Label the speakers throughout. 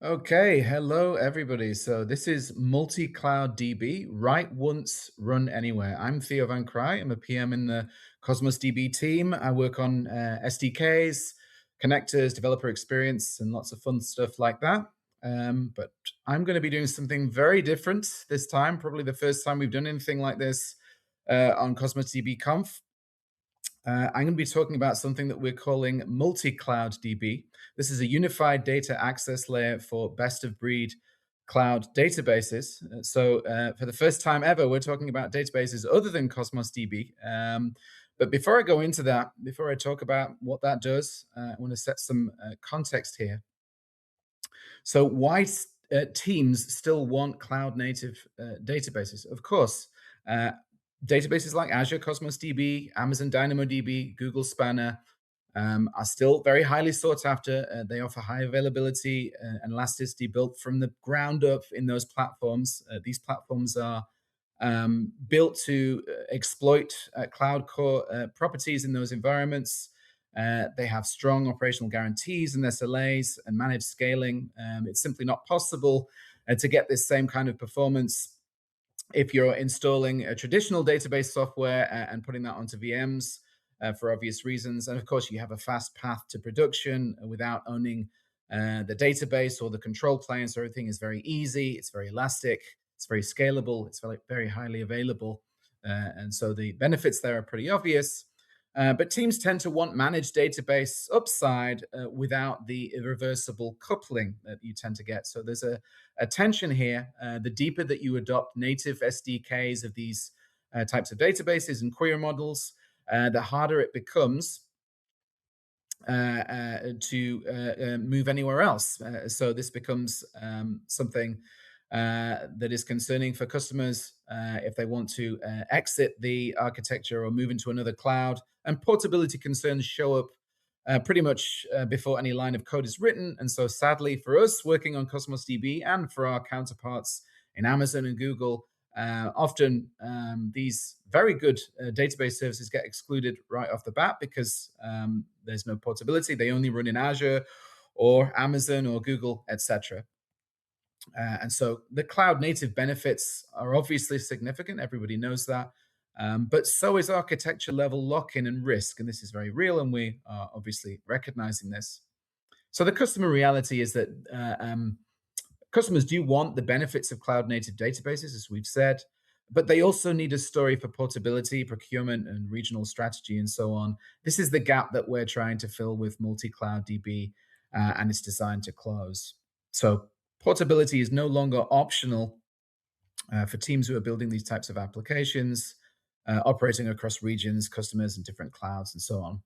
Speaker 1: Okay, hello everybody. So this is MultiCloudDB, write once, run anywhere. I'm Theo van Kraay. I'm a PM in the Cosmos DB team. I work on SDKs, connectors, developer experience, and lots of fun stuff like that. But I'm going to be doing something very different this time. Probably the first time we've done anything like this on Cosmos DB Conf. I'm going to be talking about something that we're calling MultiCloud DB. This is a unified data access layer for best of breed cloud databases. For the first time ever, we're talking about databases other than Cosmos DB. But before I go into that, before I talk about what that does, I want to set some context here. So, why teams still want cloud native databases? Of course, uh, databases like Azure Cosmos DB, Amazon DynamoDB, Google Spanner are still very highly sought after. They offer high availability and elasticity built from the ground up in those platforms. These platforms are built to exploit cloud core properties in those environments. They have strong operational guarantees and SLAs and managed scaling. It's simply not possible to get this same kind of performance if you're installing a traditional database software and putting that onto VMs for obvious reasons. And of course, you have a fast path to production without owning the database or the control plane. So everything is very easy, it's very elastic, it's very scalable, it's very highly available. And so the benefits there are pretty obvious. But teams tend to want managed database upside without the irreversible coupling that you tend to get. So there's a tension here. The deeper that you adopt native SDKs of these types of databases and query models, the harder it becomes to move anywhere else. So this becomes something that is concerning for customers if they want to exit the architecture or move into another cloud. And portability concerns show up pretty much before any line of code is written. And so, sadly, for us working on Cosmos DB and for our counterparts in Amazon and Google, often these very good database services get excluded right off the bat because there's no portability. They only run in Azure or Amazon or Google, etc. And so the cloud native benefits are obviously significant. Everybody knows that. But so is architecture level lock in and risk. And this is very real. And we are obviously recognizing this. So the customer reality is that customers do want the benefits of cloud native databases, as we've said, but they also need a story for portability, procurement, and regional strategy, and so on. This is the gap that we're trying to fill with multi-cloud DB, and it's designed to close. So portability is no longer optional for teams who are building these types of applications, operating across regions, customers, and different clouds, and so on.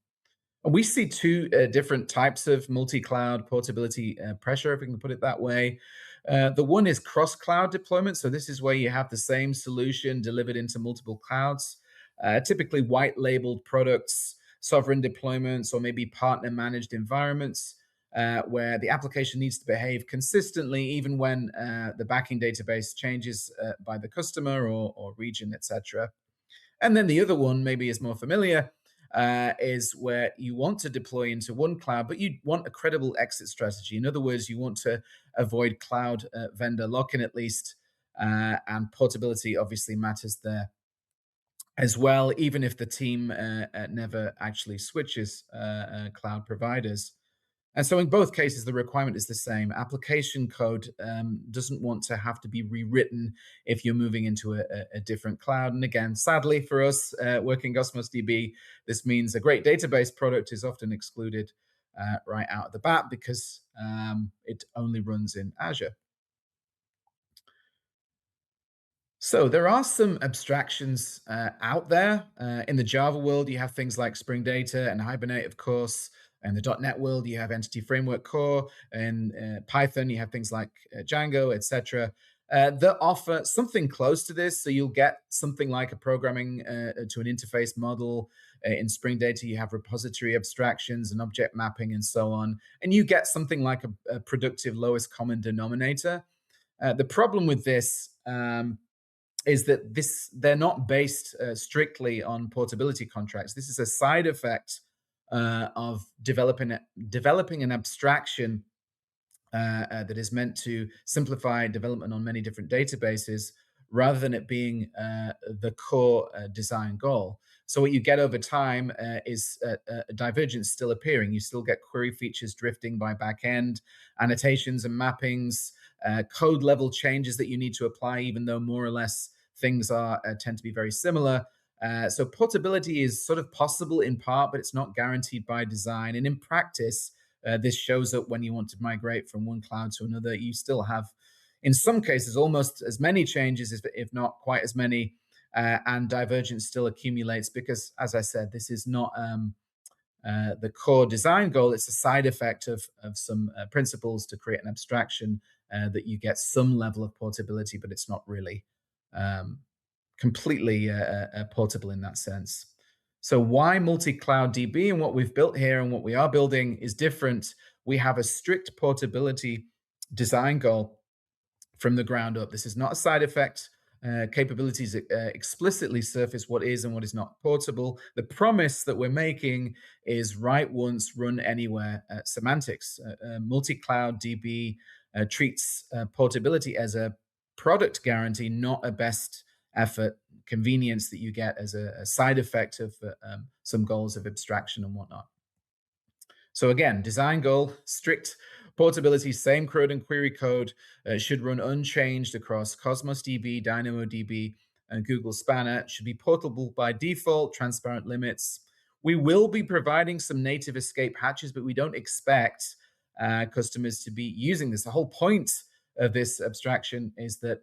Speaker 1: And we see two different types of multi-cloud portability pressure, if we can put it that way. The one is cross-cloud deployment. So this is where you have the same solution delivered into multiple clouds, typically white-labeled products, sovereign deployments, or maybe partner-managed environments, where the application needs to behave consistently, even when the backing database changes by the customer or region, etc. And then the other one maybe is more familiar, is where you want to deploy into one cloud, but you want a credible exit strategy. In other words, you want to avoid cloud vendor lock-in at least, and portability obviously matters there as well, even if the team never actually switches cloud providers. And so in both cases, the requirement is the same. Application code doesn't want to have to be rewritten if you're moving into a different cloud. And again, sadly for us working Cosmos DB, this means a great database product is often excluded right out of the bat because it only runs in Azure. So there are some abstractions out there. In the Java world, you have things like Spring Data and Hibernate, of course. In the .NET world, you have Entity Framework Core. In Python, you have things like Django, etc. That offer something close to this. So you'll get something like a programming to an interface model. In Spring Data, you have repository abstractions and object mapping and so on. And you get something like a productive lowest common denominator. The problem with this is that they're not based strictly on portability contracts. This is a side effect of developing an abstraction that is meant to simplify development on many different databases rather than it being the core design goal. So what you get over time is a divergence still appearing. You still get query features drifting by backend, annotations and mappings, code level changes that you need to apply, even though more or less things are tend to be very similar. So portability is sort of possible in part, but it's not guaranteed by design. And in practice, this shows up when you want to migrate from one cloud to another. You still have, in some cases, almost as many changes, if not quite as many, and divergence still accumulates because, as I said, this is not the core design goal. It's a side effect of some principles to create an abstraction that you get some level of portability, but it's not really um, completely portable in that sense. So why multi-cloud DB and what we've built here and what we are building is different. We have a strict portability design goal from the ground up. This is not a side effect. Capabilities explicitly surface what is and what is not portable. The promise that we're making is write once, run anywhere semantics. Multi-cloud DB treats portability as a product guarantee, not a best effort convenience that you get as a side effect of some goals of abstraction and whatnot. So again, design goal, strict portability, same CRUD and query code should run unchanged across Cosmos DB, DynamoDB, and Google Spanner. It should be portable by default, transparent limits. We will be providing some native escape hatches, but we don't expect customers to be using this. The whole point of this abstraction is that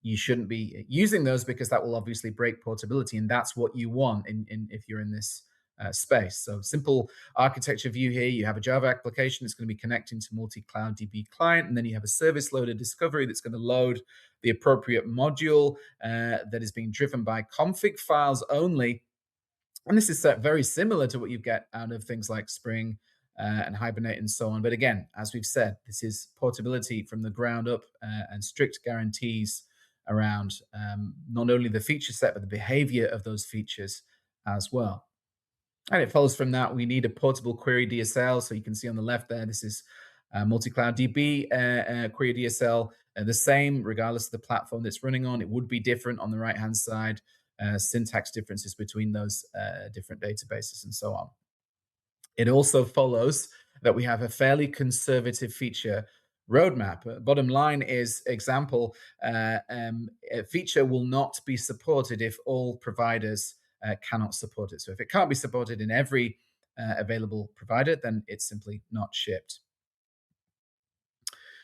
Speaker 1: you shouldn't be using those because that will obviously break portability, and that's what you want if you're in this space. So simple architecture view here. You have a Java application that's going to be connecting to MultiCloudDB client, and then you have a service loader discovery that's going to load the appropriate module that is being driven by config files only. And this is very similar to what you get out of things like Spring and Hibernate and so on. But again, as we've said, this is portability from the ground up and strict guarantees around not only the feature set, but the behavior of those features as well. And it follows from that, we need a portable query DSL. So you can see on the left there, this is MultiCloudDB query DSL, the same regardless of the platform that's running on. It would be different on the right-hand side, syntax differences between those different databases and so on. It also follows that we have a fairly conservative feature roadmap. Bottom line is, example, a feature will not be supported if all providers cannot support it. So if it can't be supported in every available provider, then it's simply not shipped.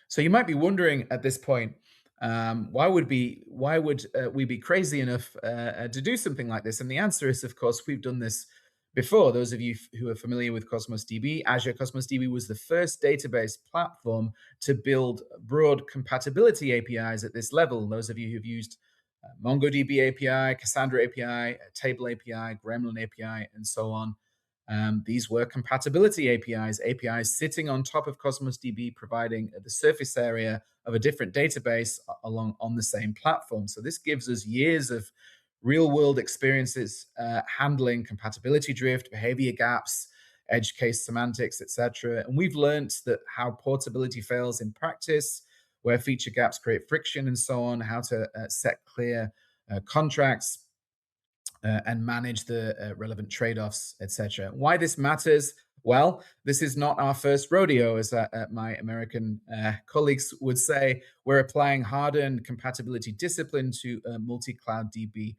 Speaker 1: So you might be wondering at this point, why would we be crazy enough to do something like this? And the answer is, of course, we've done this before. Those of you who are familiar with Cosmos DB, Azure Cosmos DB was the first database platform to build broad compatibility APIs at this level. Those of you who've used MongoDB API, Cassandra API, Table API, Gremlin API, and so on. These were compatibility APIs sitting on top of Cosmos DB, providing the surface area of a different database along on the same platform. So this gives us years of real-world experiences handling compatibility drift, behavior gaps, edge case semantics, etc. And we've learned that how portability fails in practice, where feature gaps create friction and so on, how to set clear contracts, and manage the relevant trade-offs, etc. Why this matters? Well, this is not our first rodeo, as my American colleagues would say. We're applying hardened compatibility discipline to multi-cloud DB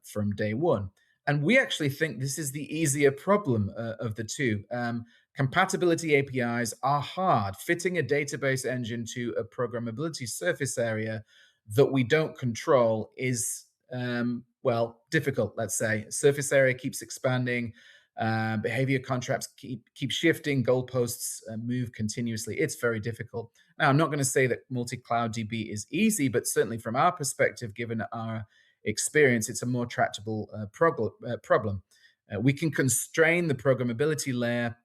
Speaker 1: from day one. And we actually think this is the easier problem of the two. Compatibility APIs are hard. Fitting a database engine to a programmability surface area that we don't control is difficult, let's say. Surface area keeps expanding, behavior contracts keep shifting, goalposts move continuously. It's very difficult. Now, I'm not going to say that multi-cloud DB is easy, but certainly from our perspective, given our experience, it's a more tractable problem. We can constrain the programmability layer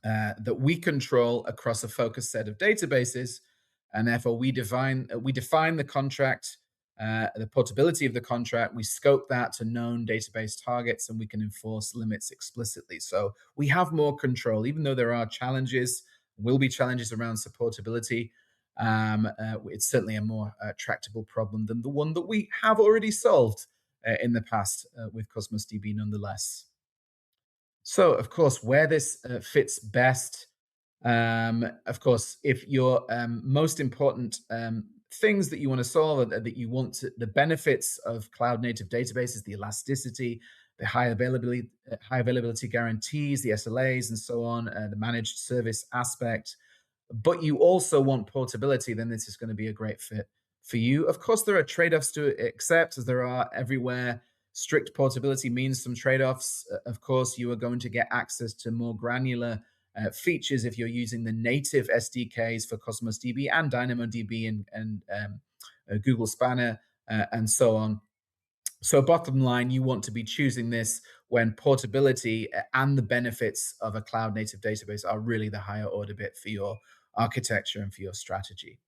Speaker 1: that we control across a focused set of databases, and therefore we define the contract, the portability of the contract. We scope that to known database targets, and we can enforce limits explicitly. So we have more control, even though there are challenges will be challenges around supportability. It's certainly a more tractable problem than the one that we have already solved in the past with Cosmos DB nonetheless. So, of course, where this fits best, of course, if your most important things that you want to solve, that you want the benefits of cloud native databases, the elasticity, the high availability guarantees, the SLAs, and so on, the managed service aspect, but you also want portability, then this is going to be a great fit for you. Of course, there are trade offs to accept, as there are everywhere. Strict portability means some trade offs. Of course, you are going to get access to more granular features if you're using the native SDKs for Cosmos DB and DynamoDB and Google Spanner and so on. So, bottom line, you want to be choosing this when portability and the benefits of a cloud native database are really the higher order bit for your architecture and for your strategy.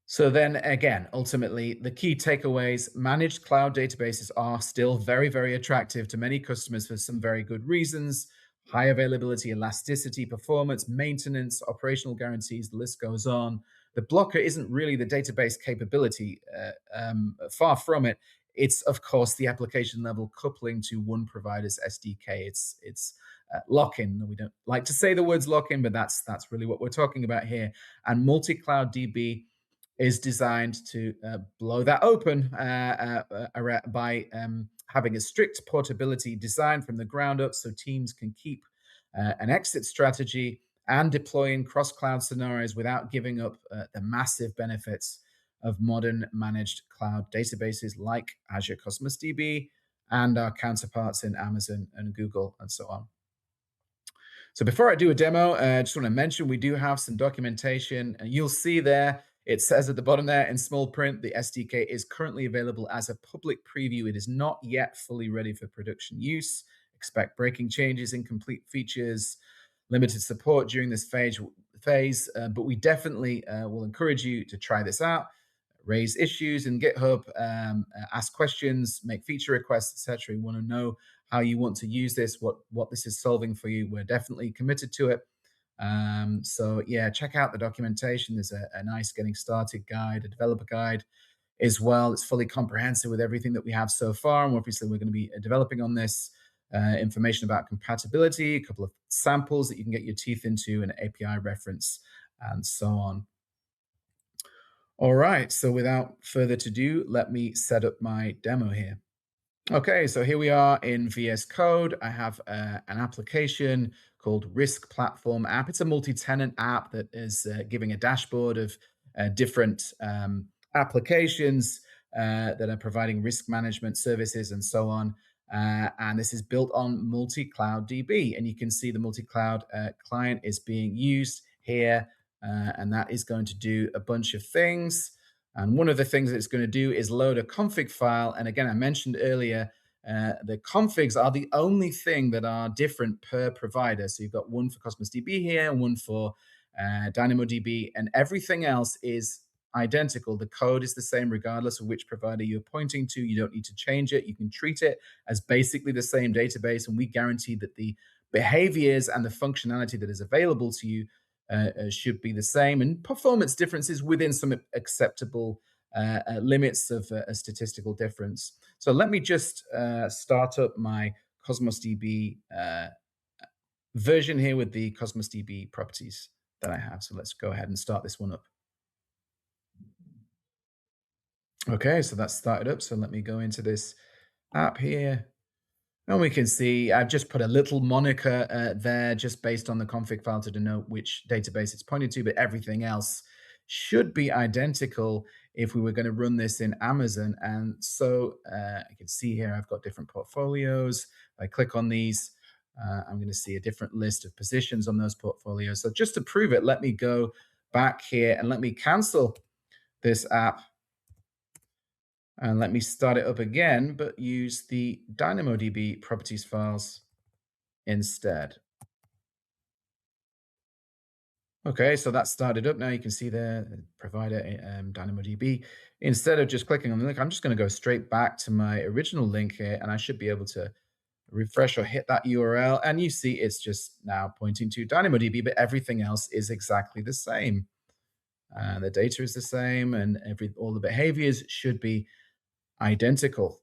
Speaker 1: So then again, ultimately, the key takeaways: managed cloud databases are still very, very attractive to many customers for some very good reasons. High availability, elasticity, performance, maintenance, operational guarantees, the list goes on. The blocker isn't really the database capability, far from it. It's, of course, the application level coupling to one provider's SDK. It's lock-in. We don't like to say the words lock-in, but that's really what we're talking about here. And MultiCloudDB is designed to blow that open by having a strict portability design from the ground up so teams can keep an exit strategy and deploy in cross-cloud scenarios without giving up the massive benefits of modern managed cloud databases like Azure Cosmos DB and our counterparts in Amazon and Google and so on. So before I do a demo, I just want to mention we do have some documentation, and you'll see there, it says at the bottom there in small print, the SDK is currently available as a public preview. It is not yet fully ready for production use. Expect breaking changes, incomplete features, limited support during this phase, but we definitely will encourage you to try this out. Raise issues in GitHub, ask questions, make feature requests, etc. You want to know how you want to use this, what this is solving for you. We're definitely committed to it. So yeah, check out the documentation. There's a nice getting started guide, a developer guide as well. It's fully comprehensive with everything that we have so far. And obviously we're going to be developing on this. Information about compatibility, a couple of samples that you can get your teeth into, an API reference, and so on. All right, so without further ado, let me set up my demo here. Okay, so here we are in VS Code. I have an application called Risk Platform App. It's a multi-tenant app that is giving a dashboard of different applications that are providing risk management services and so on. And this is built on MultiCloudDB. And you can see the multi-cloud client is being used here. And that is going to do a bunch of things. And one of the things that it's going to do is load a config file. And again, I mentioned earlier, the configs are the only thing that are different per provider. So you've got one for Cosmos DB here and one for DynamoDB, and everything else is identical. The code is the same regardless of which provider you're pointing to. You don't need to change it. You can treat it as basically the same database, and we guarantee that the behaviors and the functionality that is available to you should be the same, and performance differences within some acceptable limits of a statistical difference. So let me just start up my Cosmos DB version here with the Cosmos DB properties that I have. So let's go ahead and start this one up. Okay, so that's started up. So let me go into this app here. And we can see I've just put a little moniker there just based on the config file to denote which database it's pointed to, but everything else should be identical if we were going to run this in Amazon. And so I can see here I've got different portfolios. If I click on these, I'm going to see a different list of positions on those portfolios. So just to prove it, let me go back here and let me cancel this app. And let me start it up again, but use the DynamoDB properties files instead. Okay, so that's started up now. You can see there, provider DynamoDB. Instead of just clicking on the link, I'm just going to go straight back to my original link here, and I should be able to refresh or hit that URL, and you see it's just now pointing to DynamoDB, but everything else is exactly the same. The data is the same, and all the behaviors should be identical.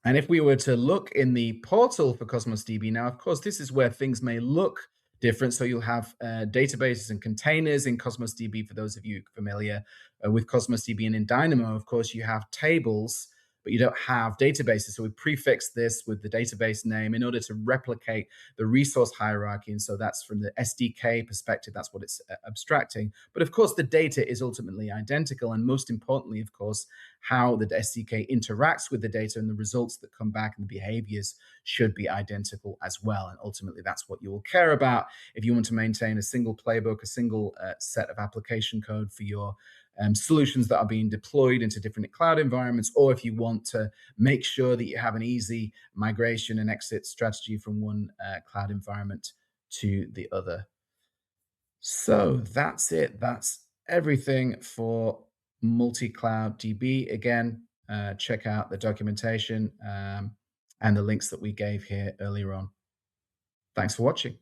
Speaker 1: And if we were to look in the portal for Cosmos DB now, of course, this is where things may look different. So you'll have databases and containers in Cosmos DB. For those of you familiar with Cosmos DB, and in Dynamo, of course, you have tables, but you don't have databases. So we prefix this with the database name in order to replicate the resource hierarchy. And so that's from the SDK perspective, that's what it's abstracting. But of course, the data is ultimately identical. And most importantly, of course, how the SDK interacts with the data and the results that come back and the behaviors should be identical as well. And ultimately, that's what you will care about if you want to maintain a single playbook, a single set of application code for your solutions that are being deployed into different cloud environments, or if you want to make sure that you have an easy migration and exit strategy from one cloud environment to the other. So that's it. That's everything for MultiCloudDB. Again, check out the documentation and the links that we gave here earlier on. Thanks for watching.